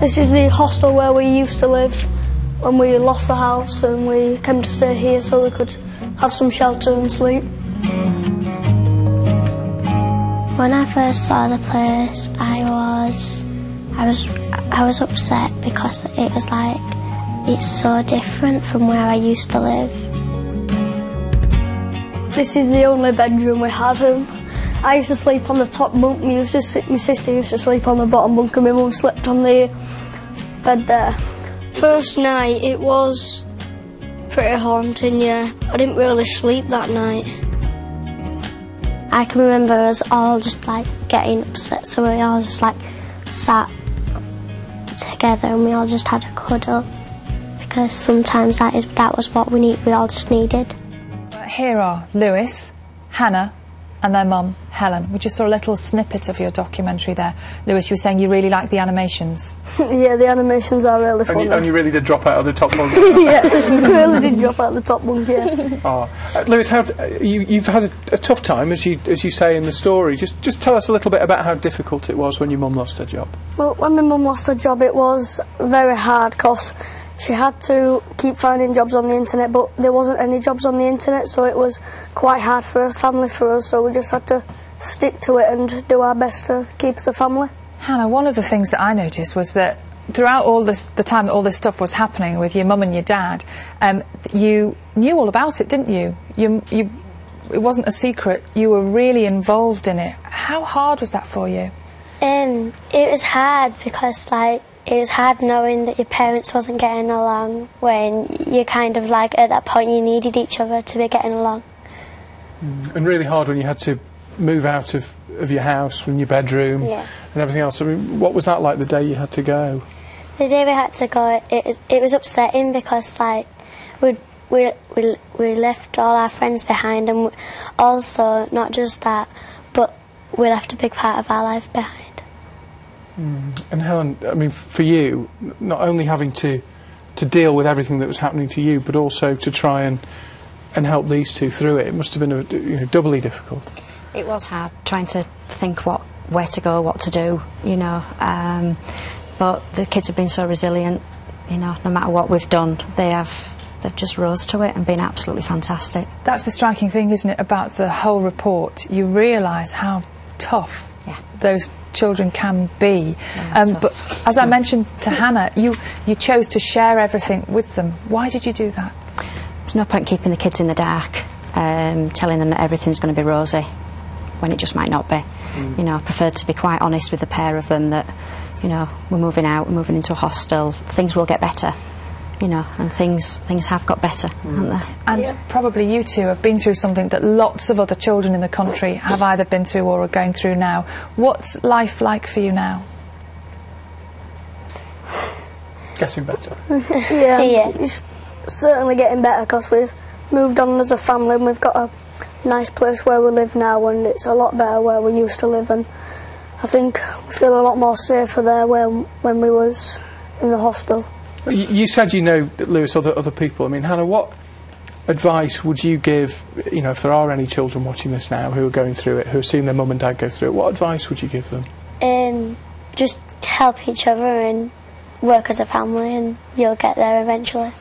This is the hostel where we used to live when we lost the house, and we came to stay here so we could have some shelter and sleep. When I first saw the place, I was upset because it was like, it's so different from where I used to live. This is the only bedroom we had. I used to sleep on the top bunk, my sister used to sleep on the bottom bunk, and my mum slept on the bed there. First night, it was pretty haunting, yeah. I didn't really sleep that night. I can remember us all just like getting upset, so we all just like sat together and we all just had a cuddle, because sometimes that was what we all just needed. Here are Lewis, Hannah and their mum, Helen. We just saw a little snippet of your documentary there. Lewis, you were saying you really like the animations. Yeah, the animations are really funny. And you really did drop out of the top bunk. Yeah, I really did drop out of the top bunk, yeah. Oh. Lewis, you've had a tough time, as you say in the story. Just tell us a little bit about how difficult it was when your mum lost her job. Well, when my mum lost her job, it was very hard, because she had to keep finding jobs on the internet, but there wasn't any jobs on the internet, so it was quite hard for a family, for us, so we just had to stick to it and do our best to keep the family. Hannah, one of the things that I noticed was that throughout the time that all this stuff was happening with your mum and your dad, you knew all about it, didn't you? It wasn't a secret. You were really involved in it. How hard was that for you? It was hard because, like, it was hard knowing that your parents wasn't getting along when you kind of, like, at that point you needed each other to be getting along. And really hard when you had to move out of your house, from your bedroom, yeah, and everything else. I mean, what was that like the day you had to go? The day we had to go, it was upsetting because, like, we left all our friends behind, and also not just that, but we left a big part of our life behind. And Helen, I mean, for you, not only having to deal with everything that was happening to you, but also to try and help these two through it, it must have been doubly difficult. It was hard trying to think where to go, what to do, you know. But the kids have been so resilient, you know. No matter what we've done, they've just rose to it and been absolutely fantastic. That's the striking thing, isn't it, about the whole report? You realise how tough those children can be. But as I mentioned to Hannah, you chose to share everything with them. Why did you do that? There's no point keeping the kids in the dark, telling them that everything's going to be rosy when it just might not be. You know, I preferred to be quite honest with the pair of them that, you know, we're moving out, we're moving into a hostel, things will get better, you know, and things have got better, haven't they? And probably you two have been through something that lots of other children in the country have either been through or are going through now. What's life like for you now? Getting better. Yeah, it's certainly getting better, because we've moved on as a family and we've got a nice place where we live now, and it's a lot better where we used to live, and I think we feel a lot more safer there when we was in the hostel. You said you know, Lewis, other people. I mean, Hannah, what advice would you give, you know, if there are any children watching this now who are going through it, who are seeing their mum and dad go through it, what advice would you give them? Just help each other and work as a family, and you'll get there eventually.